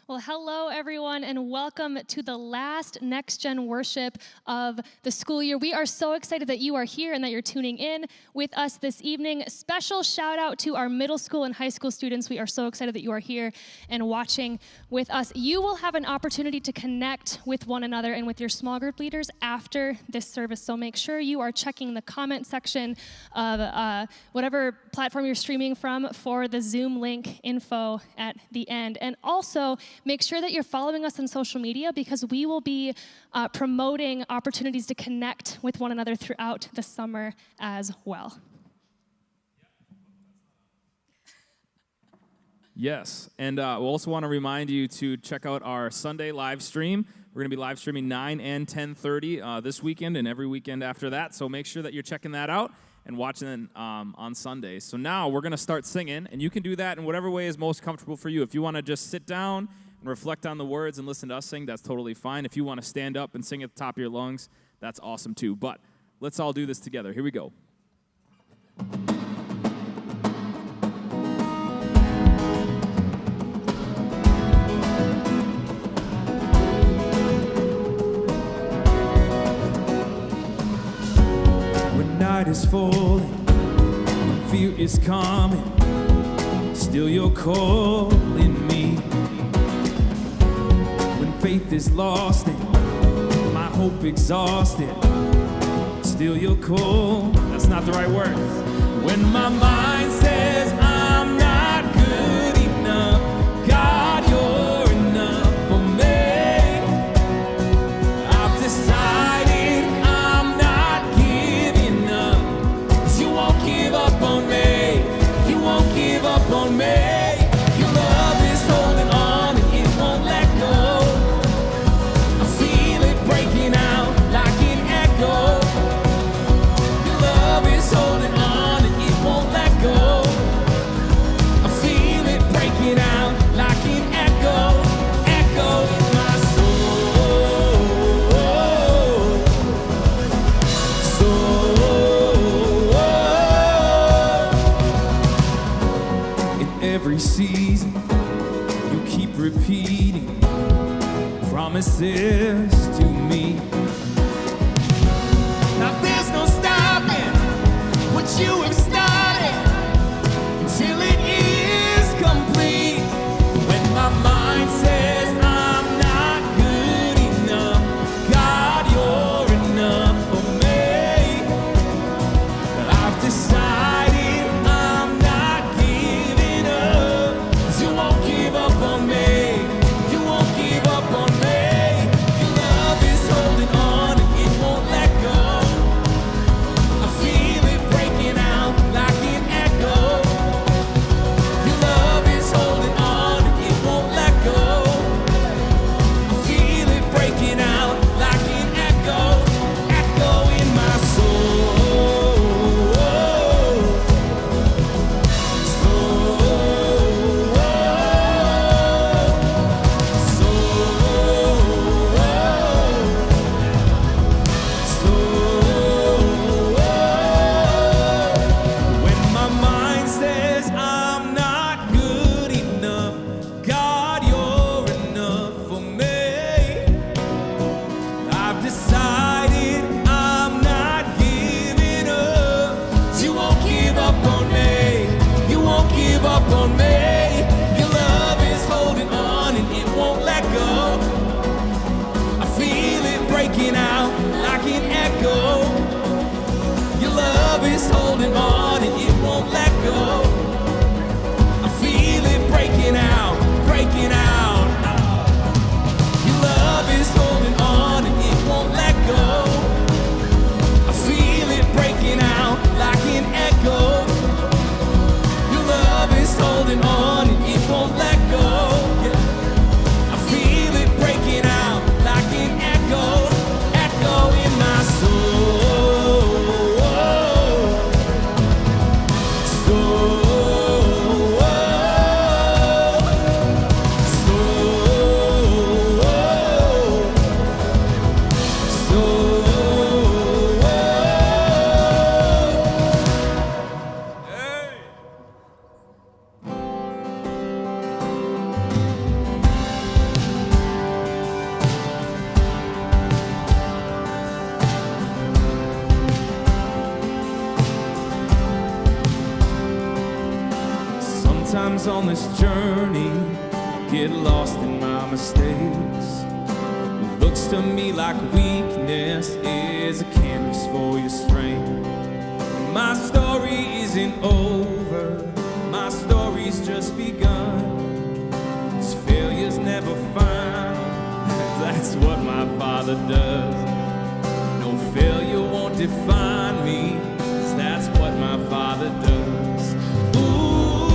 Well, hello, everyone, and welcome to the last NextGen worship of the school year. We are so excited that you are here and that you're tuning in with us this evening. Special shout out to our middle school and high school students. We are so excited that you are here and watching with us. You will have an opportunity to connect with one another and with your small group leaders after this service. So make sure you are checking the comment section of whatever platform you're streaming from for the Zoom link info at the end. And also, make sure that you're following us on social media because we will be promoting opportunities to connect with one another throughout the summer as well. Yes, and we also want to remind you to check out our Sunday live stream. We're going to be live streaming 9 and 10:30 this weekend and every weekend after that, so make sure that you're checking that out and watching it on Sundays. So now we're going to start singing, and you can do that in whatever way is most comfortable for you. If you want to just sit down and reflect on the words and listen to us sing, that's totally fine. If you want to stand up and sing at the top of your lungs, that's awesome too. But let's all do this together. Here we go. When night is falling, fear is coming, still you're calling me. When faith is lost and my hope exhausted, still you're cold. That's not the right word. When my mind says I'm not good enough, God, you're enough for me. I've decided I'm not giving up, 'cause you won't give up on me. You won't give up on me. Your love is holding on and it won't let go. I feel it breaking out like an echo. Your love is holding on and it won't let go. I feel it breaking out like an echo, echo in my soul. In every season, you keep repeating promises to me. Now there's no stopping what you have started until it is complete. When my mind says I'm not good enough, God, you're enough for me. I've decided I'm not giving up, 'cause you won't give up on me. You won't give up on me. Your love is holding on and it won't let go. I feel it breaking out on this journey, get lost in my mistakes. What looks to me like weakness is a canvas for your strength. My story isn't over, my story's just begun. 'Cause failure's never final, that's what my Father does. No failure won't define me, 'cause that's what my Father does. Ooh,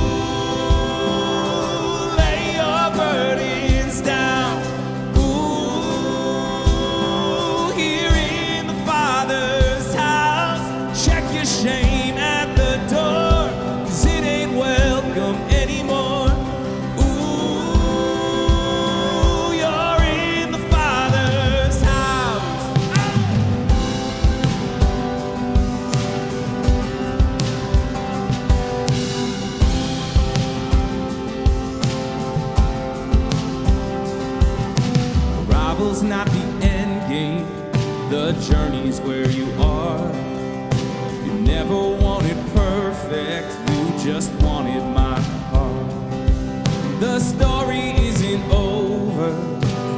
lay your burdens down. Ooh, here in the Father's house, check your shame at the door, 'cause it ain't welcome anymore. Ooh, you're in the Father's house. Arrival's not the end game, the journey's where you are. You never wanted perfect, you just wanted my heart. The story isn't over,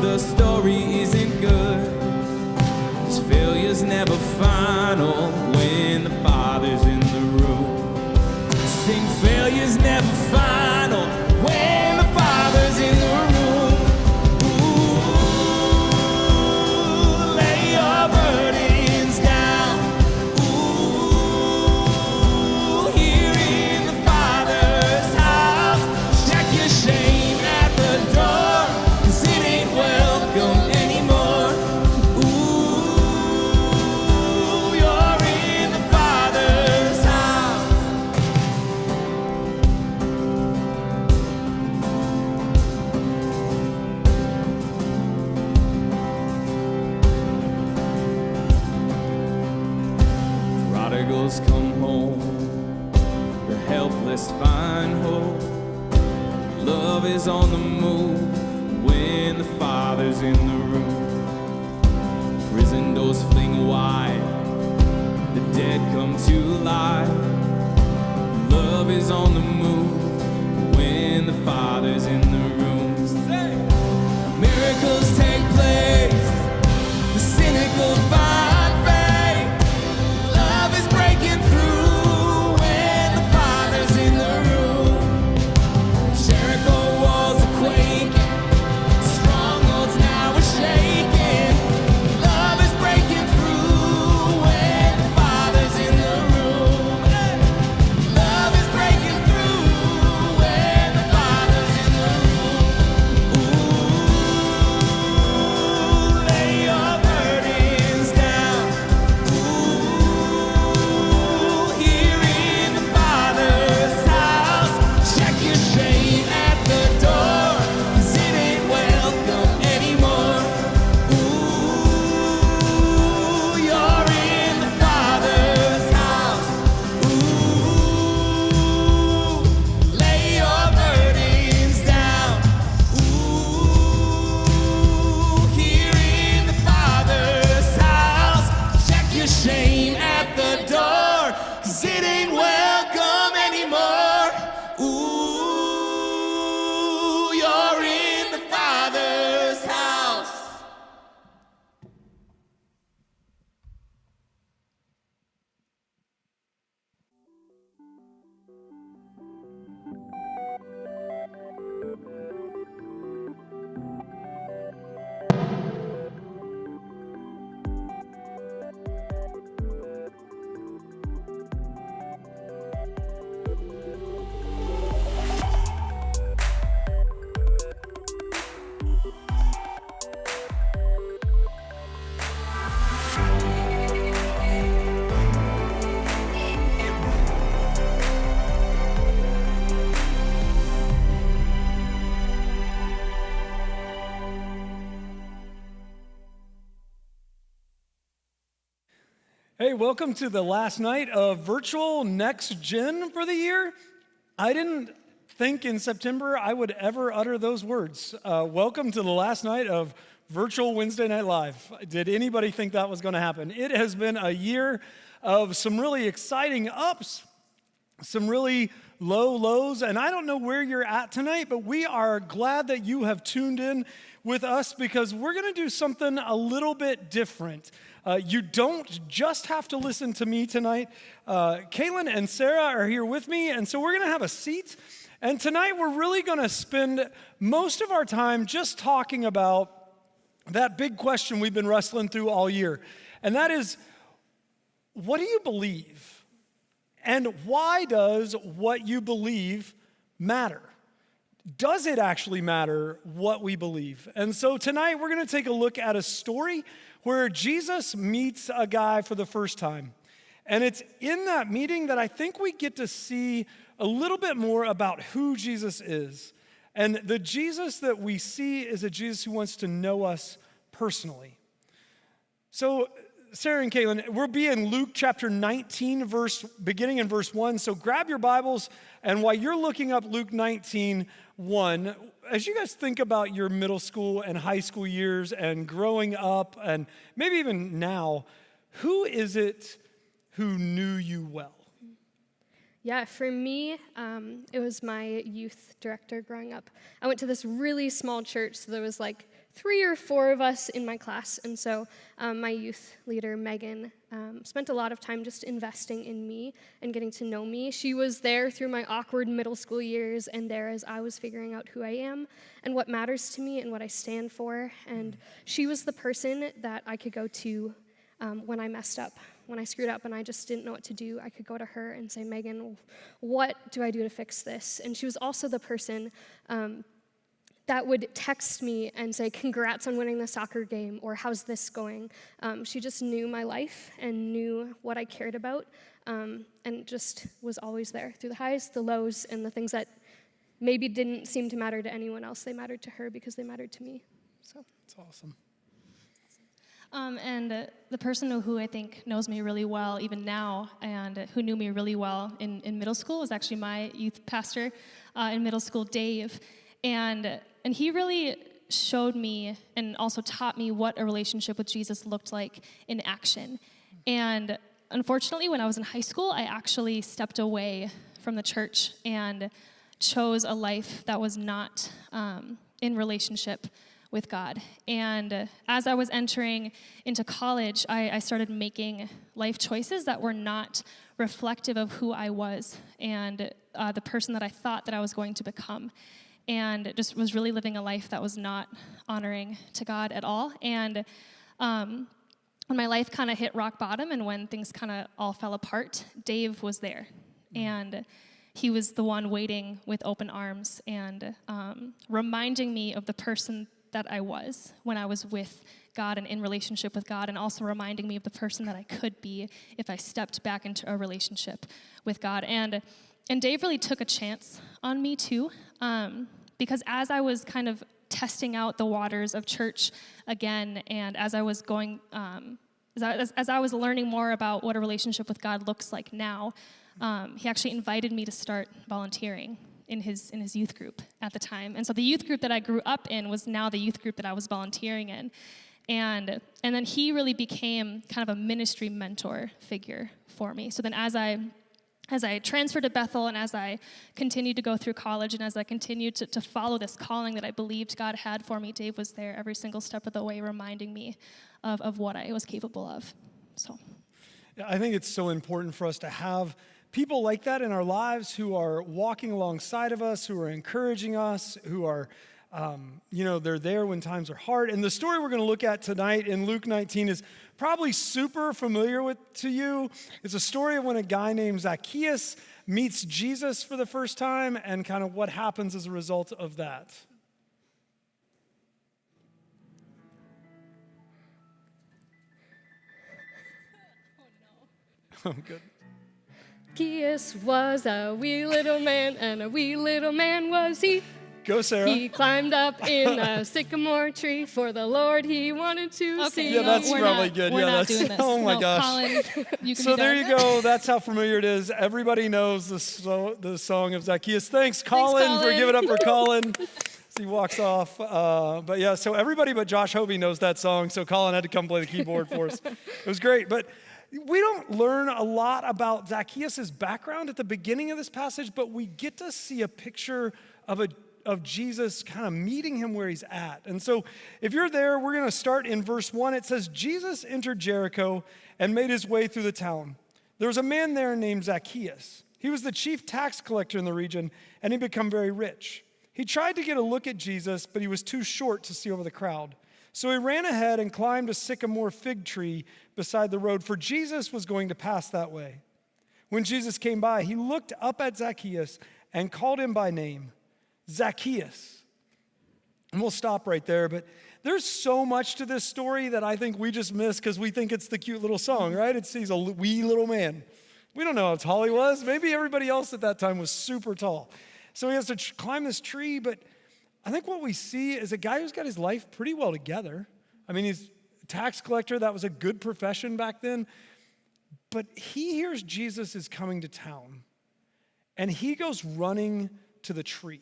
the story isn't good. 'Cause failure's never final when the Father's in the room. Sing, failure's never final when the Father's in the room. Ooh, lay your burdens down. Ooh, here in the Father's house, check your shame at the door, 'cause it ain't welcome anymore. Ooh, you're in the Father's house. Prodigals come home, the helpless find hope. Love is on the move when the Father's in the room. Prison doors fling wide, the dead come to life. Love is on the move when the Father's in the room. Miracles take place, the cynical find faith. Love is breaking through when the Father's in the room. Jericho walls are quaking, strongholds now are shaking. Love is breaking through when the Father's in the room. Love is breaking through when the Father's in the room. Ooh, lay your burdens down. Ooh, here in the Father's house, check your shame at the door, 'cause it ain't welcome anymore. Ooh, you're in the Father's house. Ooh, lay your burdens down. Ooh, here in the Father's house, check your shame at the door, 'cause it ain't welcome anymore. Ooh, you're in the Father's house. Hey, welcome to the last night of virtual NextGen for the year. I didn't think in September I would ever utter those words. Welcome to the last night of virtual Wednesday Night Live. Did anybody think that was going to happen? It has been a year of some really exciting ups some really low lows, and I don't know where you're at tonight, but we are glad that you have tuned in with us because we're going to do something a little bit different. You don't just have to listen to me tonight. Kaylin and Sarah are here with me, and so we're going to have a seat. And tonight we're really going to spend most of our time just talking about that big question we've been wrestling through all year. And that is, what do you believe? And why does what you believe matter? Does it actually matter what we believe? And so tonight we're going to take a look at a story where Jesus meets a guy for the first time. And it's in that meeting that I think we get to see a little bit more about who Jesus is. And the Jesus that we see is a Jesus who wants to know us personally. So Sarah and Caitlin, we'll be in Luke chapter 19, beginning in verse 1. So grab your Bibles, and while you're looking up Luke 19:1, as you guys think about your middle school and high school years and growing up, and maybe even now, who is it who knew you well? Yeah, for me, it was my youth director growing up. I went to this really small church, so there was like 3 or 4 of us in my class, and so my youth leader, Megan, spent a lot of time just investing in me and getting to know me. She was there through my awkward middle school years and there as I was figuring out who I am and what matters to me and what I stand for, and she was the person that I could go to when I messed up. When I screwed up and I just didn't know what to do, I could go to her and say, Megan, what do I do to fix this? And she was also the person that would text me and say, congrats on winning the soccer game, or how's this going? She just knew my life and knew what I cared about, and just was always there through the highs, the lows, and the things that maybe didn't seem to matter to anyone else. They mattered to her because they mattered to me. So That's awesome. And the person who I think knows me really well, even now, and who knew me really well in middle school was actually my youth pastor in middle school, Dave. And he really showed me and also taught me what a relationship with Jesus looked like in action. And unfortunately, when I was in high school, I actually stepped away from the church and chose a life that was not in relationship with God. And as I was entering into college, I started making life choices that were not reflective of who I was and the person that I thought that I was going to become. And just was really living a life that was not honoring to God at all. And when my life kind of hit rock bottom and when things kind of all fell apart, Dave was there. And he was the one waiting with open arms and reminding me of the person that I was when I was with God and in relationship with God, and also reminding me of the person that I could be if I stepped back into a relationship with God. And Dave really took a chance on me too, because as I was kind of testing out the waters of church again, and as I was going, as I was learning more about what a relationship with God looks like now, he actually invited me to start volunteering in his youth group at the time. And so the youth group that I grew up in was now the youth group that I was volunteering in. And then he really became kind of a ministry mentor figure for me. So then as I transferred to Bethel and as I continued to go through college and as I continued to follow this calling that I believed God had for me, Dave was there every single step of the way reminding me of what I was capable of. So Yeah, I think it's so important for us to have people like that in our lives who are walking alongside of us, who are encouraging us, who are, they're there when times are hard. And the story we're going to look at tonight in Luke 19 is probably super familiar to you. It's a story of when a guy named Zacchaeus meets Jesus for the first time and kind of what happens as a result of that. Oh, good. Zacchaeus was a wee little man, and a wee little man was he. Go, Sarah. He climbed up in a sycamore tree for the Lord he wanted to see. Yeah, that's probably good. We're Yeah, not that's. doing this. Oh my No, gosh. Colin, you can So be there done. you go. That's how familiar it is. Everybody knows the song of Zacchaeus. Thanks, Colin, for Colin. giving up for Colin. As he walks off. But yeah, so everybody but Josh Hovey knows that song. So Colin had to come play the keyboard for us. It was great. But We don't learn a lot about Zacchaeus' background at the beginning of this passage, but we get to see a picture of Jesus kind of meeting him where he's at. And so if you're there, we're going to start in verse 1. It says, Jesus entered Jericho and made his way through the town. There was a man there named Zacchaeus. He was the chief tax collector in the region, and he'd become very rich. He tried to get a look at Jesus, but he was too short to see over the crowd. So he ran ahead and climbed a sycamore fig tree beside the road, for Jesus was going to pass that way. When Jesus came by, he looked up at Zacchaeus and called him by name, Zacchaeus. And we'll stop right there, but there's so much to this story that I think we just miss because we think it's the cute little song, right? He's a wee little man. We don't know how tall he was. Maybe everybody else at that time was super tall. So he has to climb this tree, but I think what we see is a guy who's got his life pretty well together. I mean, he's a tax collector. That was a good profession back then. But he hears Jesus is coming to town, and he goes running to the tree,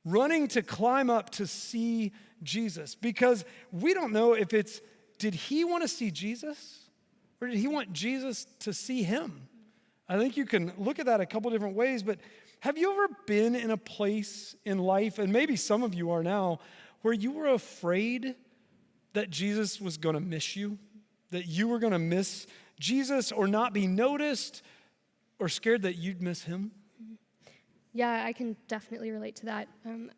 running to climb up to see Jesus, because we don't know if did he want to see Jesus, or did he want Jesus to see him? I think you can look at that a couple different ways, but have you ever been in a place in life, and maybe some of you are now, where you were afraid that Jesus was going to miss you, that you were going to miss Jesus or not be noticed, or scared that you'd miss him? Yeah, I can definitely relate to that.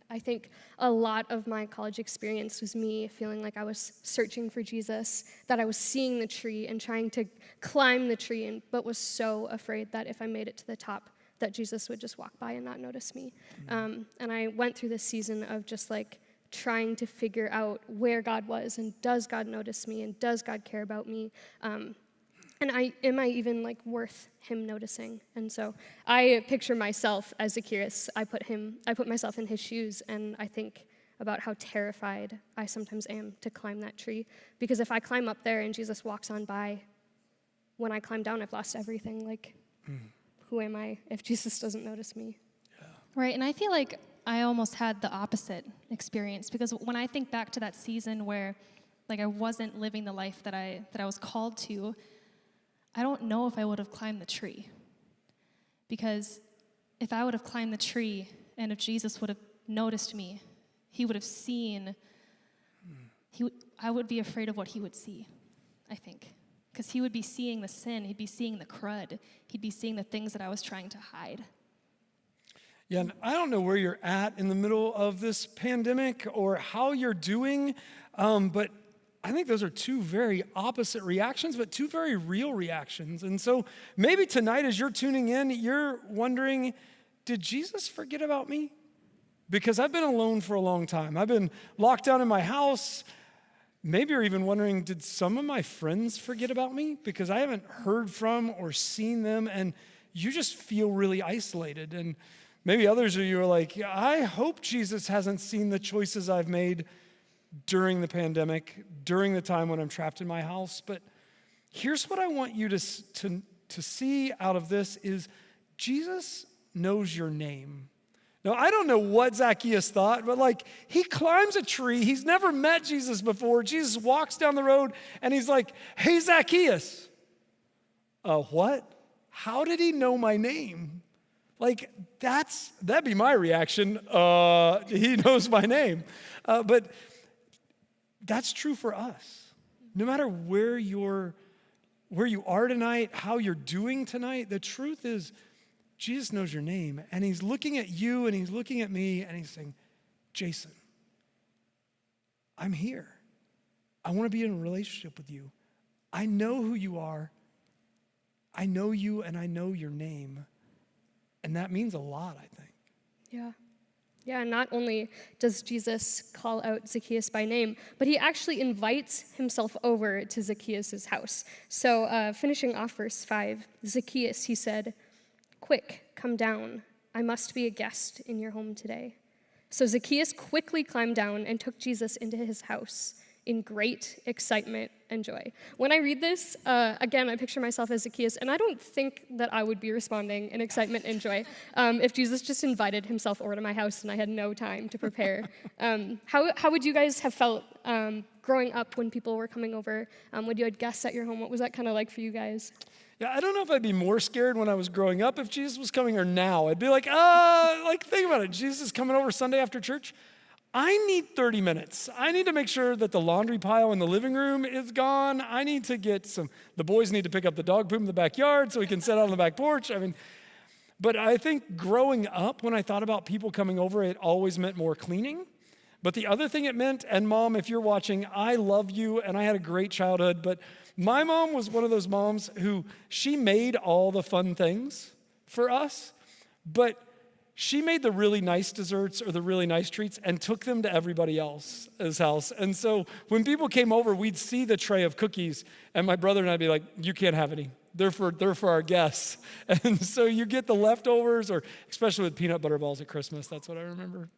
I think a lot of my college experience was me feeling like I was searching for Jesus, that I was seeing the tree and trying to climb the tree, but was so afraid that if I made it to the top, that Jesus would just walk by and not notice me. And I went through this season of just like trying to figure out where God was, and does God notice me, and does God care about me? And am I even like worth him noticing? And so I picture myself as Zacchaeus. I put myself in his shoes, and I think about how terrified I sometimes am to climb that tree. Because if I climb up there and Jesus walks on by, when I climb down, I've lost everything. Like, who am I if Jesus doesn't notice me? Yeah. Right, and I feel like I almost had the opposite experience, because when I think back to that season where like I wasn't living the life that I was called to, I don't know if I would have climbed the tree. Because if I would have climbed the tree and if Jesus would have noticed me, he would have seen, I would be afraid of what he would see, I think. Because he would be seeing the sin, he'd be seeing the crud, he'd be seeing the things that I was trying to hide. Yeah, and I don't know where you're at in the middle of this pandemic or how you're doing, but I think those are two very opposite reactions, but two very real reactions. And so maybe tonight as you're tuning in, you're wondering, did Jesus forget about me? Because I've been alone for a long time. I've been locked down in my house. Maybe you're even wondering, did some of my friends forget about me? Because I haven't heard from or seen them, and you just feel really isolated. And maybe others of you are like, I hope Jesus hasn't seen the choices I've made during the pandemic, during the time when I'm trapped in my house. But here's what I want you to see out of this is Jesus knows your name. Now, I don't know what Zacchaeus thought, but like he climbs a tree. He's never met Jesus before. Jesus walks down the road and he's like, hey, Zacchaeus. What? How did he know my name? Like that'd be my reaction. He knows my name. But that's true for us. No matter where you are tonight, how you're doing tonight, the truth is Jesus knows your name, and he's looking at you and he's looking at me and he's saying, Jason, I'm here. I want to be in a relationship with you. I know who you are. I know you and I know your name. And that means a lot, I think. Yeah. Yeah, not only does Jesus call out Zacchaeus by name, but he actually invites himself over to Zacchaeus' house. So finishing off verse 5, Zacchaeus, he said, quick, come down. I must be a guest in your home today. So Zacchaeus quickly climbed down and took Jesus into his house in great excitement and joy. When I read this, again, I picture myself as Zacchaeus, and I don't think that I would be responding in excitement and joy if Jesus just invited himself over to my house and I had no time to prepare. How would you guys have felt growing up when people were coming over, when you had guests at your home, what was that kind of like for you guys? Yeah, I don't know if I'd be more scared when I was growing up if Jesus was coming or now. I'd be like, think about it. Jesus is coming over Sunday after church. I need 30 minutes. I need to make sure that the laundry pile in the living room is gone. I need to get the boys need to pick up the dog poop in the backyard so we can sit out on the back porch. But I think growing up, when I thought about people coming over, it always meant more cleaning. But the other thing it meant, and Mom, if you're watching, I love you, and I had a great childhood, but my mom was one of those moms who, she made all the fun things for us, but she made the really nice desserts or the really nice treats and took them to everybody else's house. And so when people came over, we'd see the tray of cookies, and my brother and I'd be like, you can't have any. They're for our guests. And so you get the leftovers, or especially with peanut butter balls at Christmas. That's what I remember.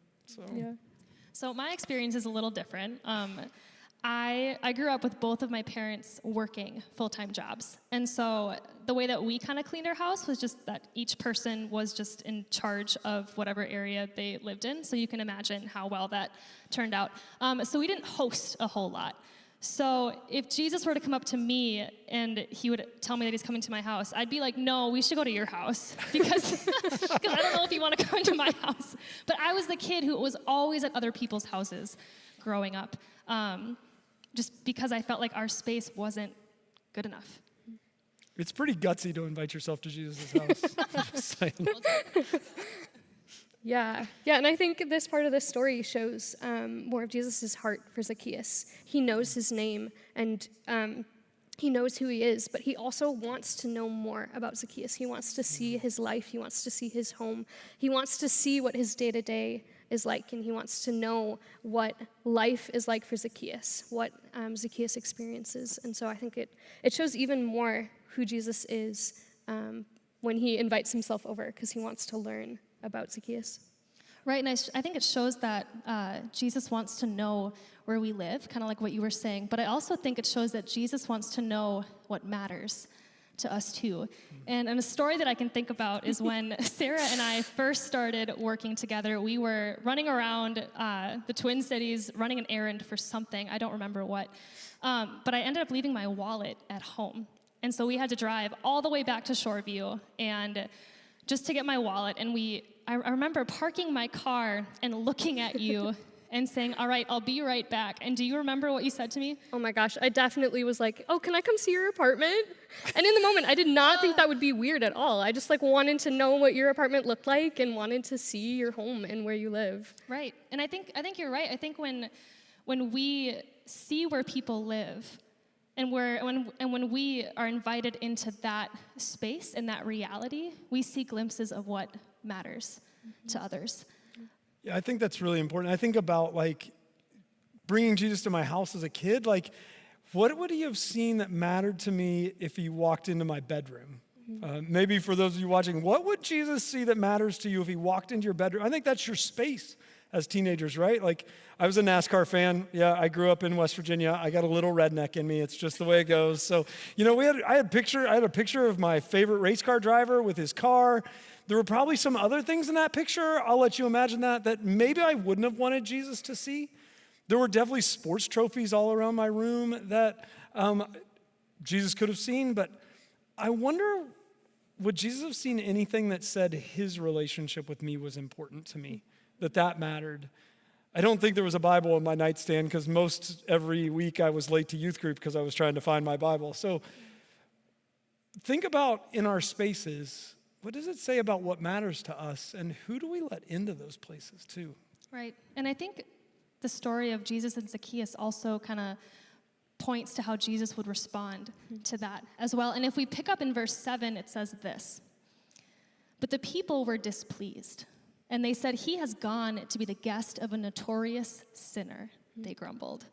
So my experience is a little different. I grew up with both of my parents working full-time jobs. And so the way that we kind of cleaned our house was just that each person was just in charge of whatever area they lived in. So you can imagine how well that turned out. So we didn't host a whole lot. So if Jesus were to come up to me and he would tell me that he's coming to my house, I'd be like, no, we should go to your house because I don't know if you want to come into my house. But I was the kid who was always at other people's houses growing up, just because I felt like our space wasn't good enough. It's pretty gutsy to invite yourself to Jesus' house. Just saying. Yeah, and I think this part of the story shows more of Jesus' heart for Zacchaeus. He knows his name, and he knows who he is, but he also wants to know more about Zacchaeus. He wants to see his life. He wants to see his home. He wants to see what his day-to-day is like, and he wants to know what life is like for Zacchaeus, what Zacchaeus experiences. And so I think it shows even more who Jesus is when he invites himself over, because he wants to learn about Zacchaeus. Right, and I think it shows that Jesus wants to know where we live, kind of like what you were saying, but I also think it shows that Jesus wants to know what matters to us too. And a story that I can think about is when Sarah and I first started working together, we were running around the Twin Cities, running an errand for something, I don't remember what, but I ended up leaving my wallet at home. And so we had to drive all the way back to Shoreview and just to get my wallet, and I remember parking my car and looking at you and saying, all right, I'll be right back. And do you remember what you said to me? Oh my gosh, I definitely was like, oh, can I come see your apartment? And in the moment, I did not think that would be weird at all. I just wanted to know what your apartment looked like and wanted to see your home and where you live. Right, and I think you're right. I think when we see where people live, and when we are invited into that space and that reality, we see glimpses of what matters to others. Yeah, I think that's really important. I think about bringing Jesus to my house as a kid. What would he have seen that mattered to me if he walked into my bedroom? Maybe for those of you watching, what would Jesus see that matters to you if he walked into your bedroom? I think that's your space as teenagers, right? I was a NASCAR fan. Yeah, I grew up in West Virginia. I got a little redneck in me. It's just the way it goes. So, I had a picture of my favorite race car driver with his car. There were probably some other things in that picture. I'll let you imagine that maybe I wouldn't have wanted Jesus to see. There were definitely sports trophies all around my room that Jesus could have seen, but I wonder, would Jesus have seen anything that said his relationship with me was important to me, that mattered? I don't think there was a Bible in my nightstand because most every week I was late to youth group because I was trying to find my Bible. So think about in our spaces, what does it say about what matters to us, and who do we let into those places too? Right, and I think the story of Jesus and Zacchaeus also kind of points to how Jesus would respond to that as well. And if we pick up in verse 7, it says this: "But the people were displeased, and they said, 'He has gone to be the guest of a notorious sinner,' they grumbled."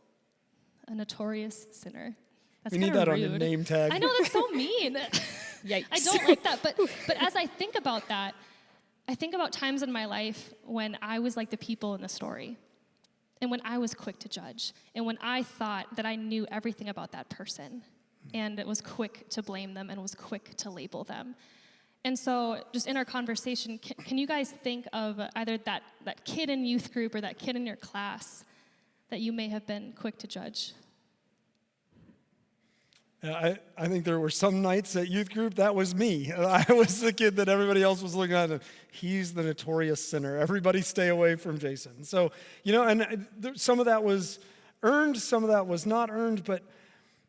A notorious sinner. That's we need that rude on the name tag. I know, that's so mean. Yikes. I don't like that, but as I think about that, I think about times in my life when I was like the people in the story, and when I was quick to judge, and when I thought that I knew everything about that person, and it was quick to blame them, and was quick to label them. And so just in our conversation, can you guys think of either that kid in youth group or that kid in your class that you may have been quick to judge? I think there were some nights at youth group, that was me. I was the kid that everybody else was looking at. And he's the notorious sinner. Everybody stay away from Jason. So, and some of that was earned, some of that was not earned. But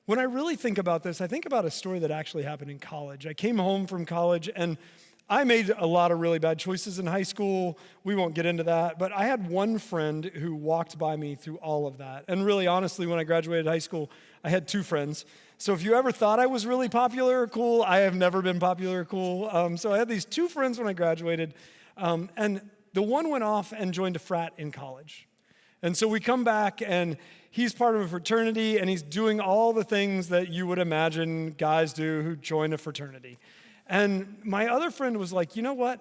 when I really think about this, I think about a story that actually happened in college. I came home from college, and I made a lot of really bad choices in high school. We won't get into that. But I had one friend who walked by me through all of that. And really, honestly, when I graduated high school, I had two friends. So if you ever thought I was really popular or cool, I have never been popular or cool. So I had these two friends when I graduated. And the one went off and joined a frat in college. And so we come back, and he's part of a fraternity, and he's doing all the things that you would imagine guys do who join a fraternity. And my other friend was like, you know what?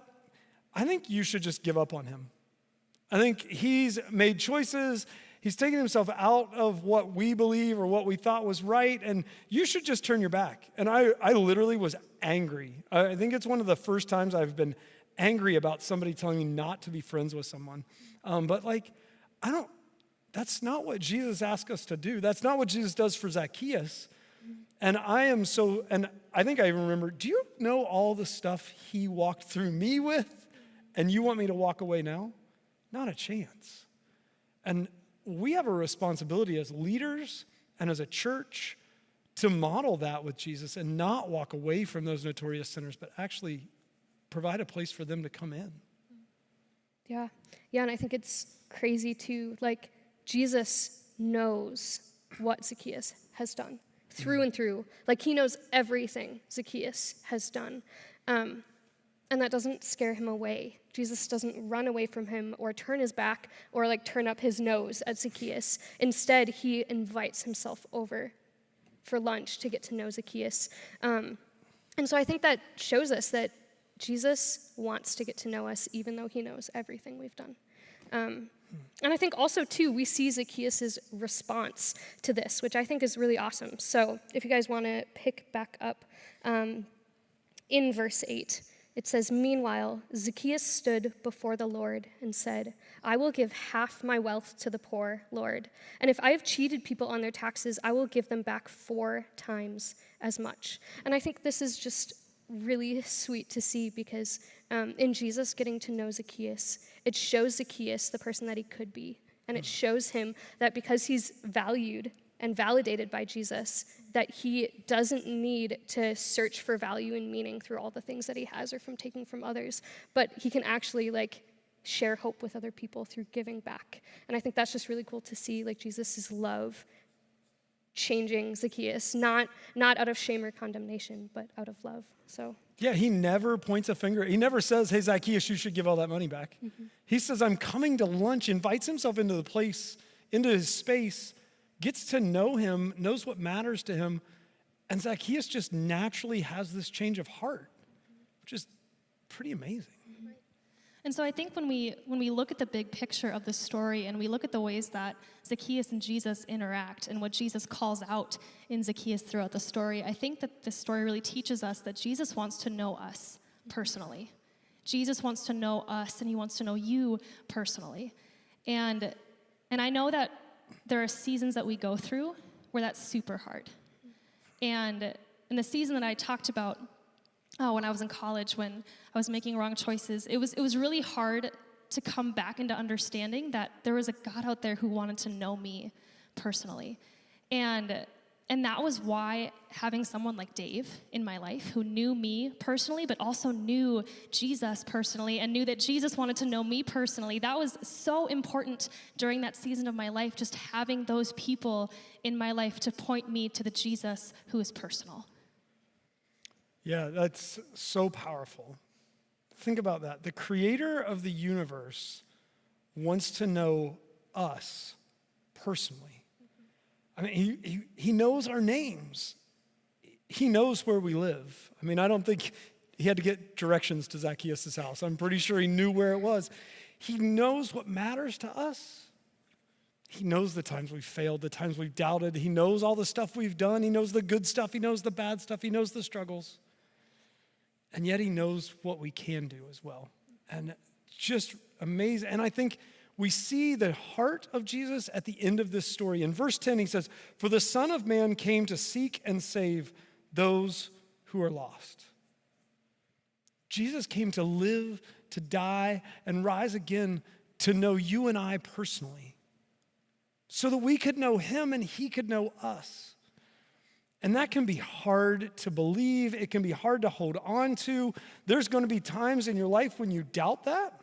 I think you should just give up on him. I think he's made choices. He's taken himself out of what we believe or what we thought was right, and you should just turn your back. And I literally was angry. I think it's one of the first times I've been angry about somebody telling me not to be friends with someone. That's not what Jesus asked us to do. That's not what Jesus does for Zacchaeus. And I think I even remember, do you know all the stuff he walked through me with? And you want me to walk away now? Not a chance. And we have a responsibility as leaders and as a church to model that with Jesus and not walk away from those notorious sinners, but actually provide a place for them to come in. Yeah, and I think it's crazy too, Jesus knows what Zacchaeus has done through and through. He knows everything Zacchaeus has done. And that doesn't scare him away. Jesus doesn't run away from him or turn his back or turn up his nose at Zacchaeus. Instead, he invites himself over for lunch to get to know Zacchaeus. And so I think that shows us that Jesus wants to get to know us even though he knows everything we've done. And I think also, too, we see Zacchaeus' response to this, which I think is really awesome. So if you guys want to pick back up in verse 8, it says, "Meanwhile, Zacchaeus stood before the Lord and said, 'I will give half my wealth to the poor, Lord. And if I have cheated people on their taxes, I will give them back 4 times as much.'" And I think this is just really sweet to see because in Jesus getting to know Zacchaeus, it shows Zacchaeus the person that he could be. And it shows him that because he's valued and validated by Jesus, that he doesn't need to search for value and meaning through all the things that he has or from taking from others, but he can actually share hope with other people through giving back. And I think that's just really cool to see Jesus' love changing Zacchaeus, not out of shame or condemnation, but out of love. So yeah, he never points a finger. He never says, "Hey, Zacchaeus, you should give all that money back." Mm-hmm. He says, "I'm coming to lunch," invites himself into the place, into his space, gets to know him, knows what matters to him, and Zacchaeus just naturally has this change of heart, which is pretty amazing. And so I think when we look at the big picture of the story and we look at the ways that Zacchaeus and Jesus interact and what Jesus calls out in Zacchaeus throughout the story, I think that this story really teaches us that Jesus wants to know us personally. Jesus wants to know us, and he wants to know you personally. And I know that there are seasons that we go through where that's super hard. And in the season that I talked about, when I was in college, when I was making wrong choices, it was really hard to come back into understanding that there was a God out there who wanted to know me personally. And that was why having someone like Dave in my life who knew me personally, but also knew Jesus personally and knew that Jesus wanted to know me personally, that was so important during that season of my life, just having those people in my life to point me to the Jesus who is personal. Yeah, that's so powerful. Think about that. The creator of the universe wants to know us personally. I mean, he knows our names. He knows where we live. I mean, I don't think he had to get directions to Zacchaeus' house. I'm pretty sure he knew where it was. He knows what matters to us. He knows the times we've failed, the times we've doubted. He knows all the stuff we've done. He knows the good stuff. He knows the bad stuff. He knows the struggles. And yet he knows what we can do as well. And just amazing. And I think we see the heart of Jesus at the end of this story. In verse 10, he says, "For the Son of Man came to seek and save those who are lost." Jesus came to live, to die, and rise again to know you and I personally, so that we could know him and he could know us. And that can be hard to believe. It can be hard to hold on to. There's going to be times in your life when you doubt that.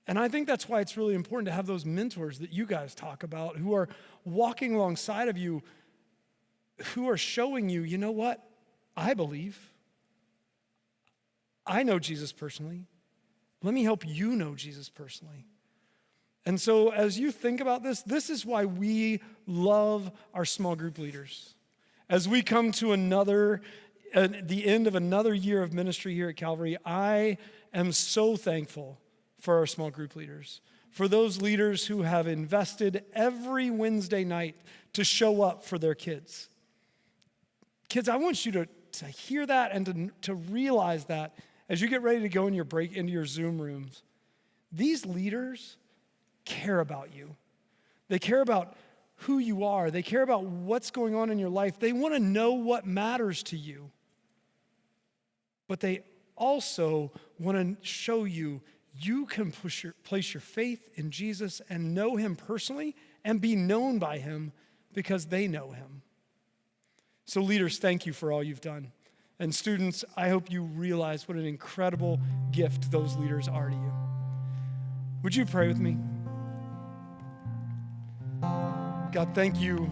And I think that's why it's really important to have those mentors that you guys talk about, who are walking alongside of you, who are showing you, you know what? I believe. I know Jesus personally. Let me help you know Jesus personally. And so as you think about this is why we love our small group leaders. As we come to the end of another year of ministry here at Calvary, I am so thankful for our small group leaders, for those leaders who have invested every Wednesday night to show up for their kids. Kids, I want you to hear that and to realize that as you get ready to go into your Zoom rooms. These leaders care about you. They care about who you are. They care about what's going on in your life. They want to know what matters to you. But they also want to show you can place your faith in Jesus and know him personally and be known by him because they know him. So leaders, thank you for all you've done. And students, I hope you realize what an incredible gift those leaders are to you. Would you pray with me? God, thank you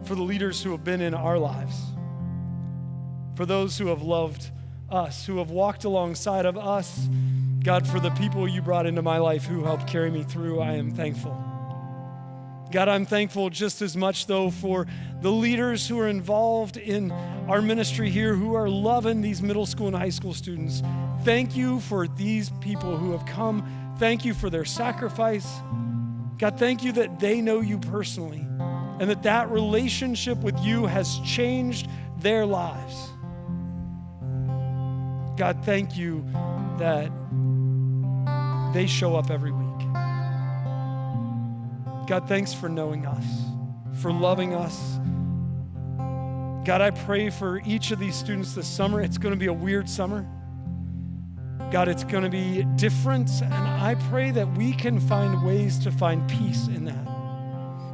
for the leaders who have been in our lives, for those who have loved us, who have walked alongside of us. God, for the people you brought into my life who helped carry me through, I am thankful. God, I'm thankful just as much, though, for the leaders who are involved in our ministry here, who are loving these middle school and high school students. Thank you for these people who have come. Thank you for their sacrifice. God, thank you that they know you personally and that relationship with you has changed their lives. God, thank you that they show up every week. God, thanks for knowing us, for loving us. God, I pray for each of these students this summer. It's going to be a weird summer. God, it's going to be different, and I pray that we can find ways to find peace in that.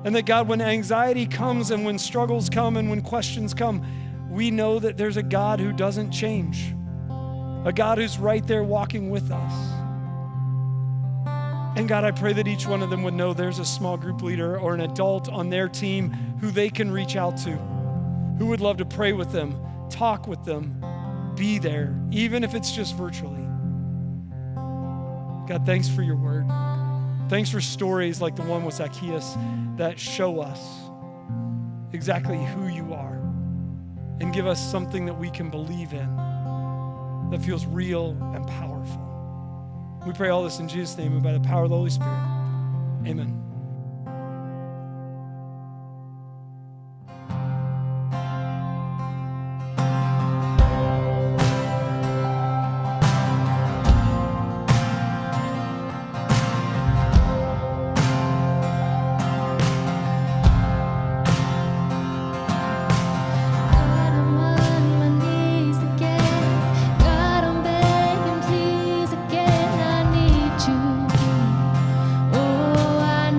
And that, God, when anxiety comes and when struggles come and when questions come, we know that there's a God who doesn't change, a God who's right there walking with us. And God, I pray that each one of them would know there's a small group leader or an adult on their team who they can reach out to, who would love to pray with them, talk with them, be there, even if it's just virtually. God, thanks for your word. Thanks for stories like the one with Zacchaeus that show us exactly who you are and give us something that we can believe in that feels real and powerful. We pray all this in Jesus' name and by the power of the Holy Spirit. Amen. I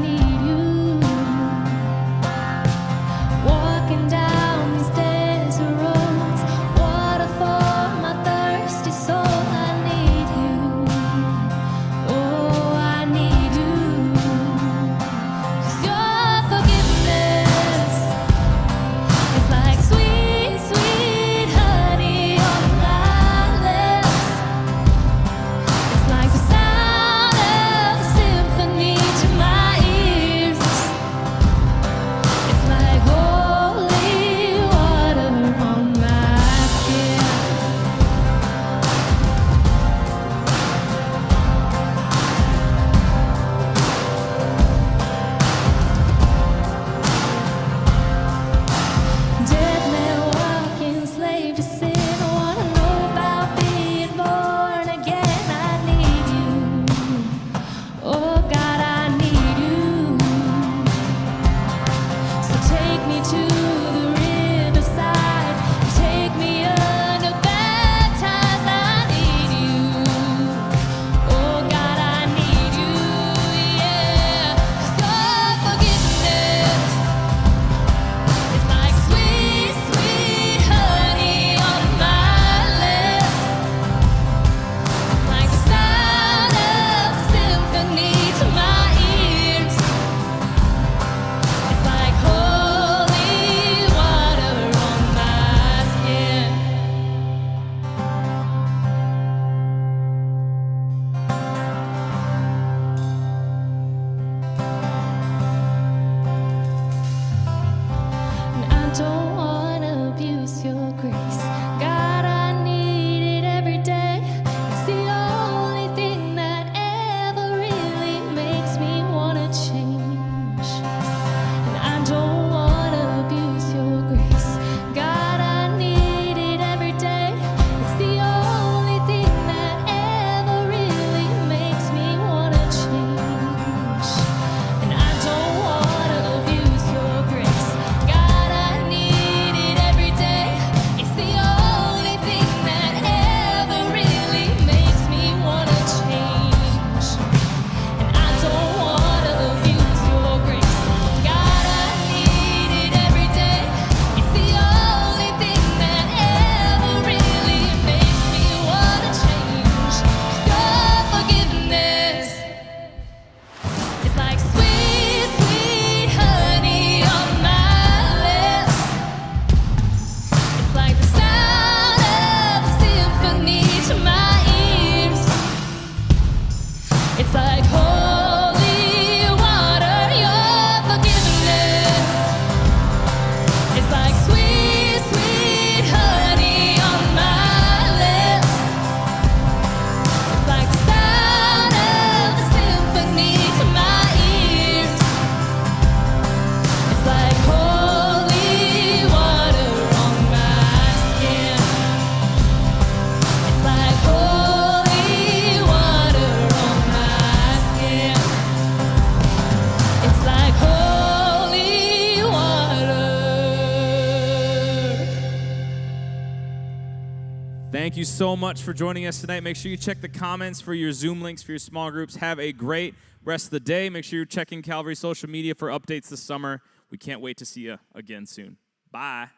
Thank you so much for joining us tonight. Make sure you check the comments for your Zoom links for your small groups. Have a great rest of the day. Make sure you're checking Calvary social media for updates this summer. We can't wait to see you again soon. Bye.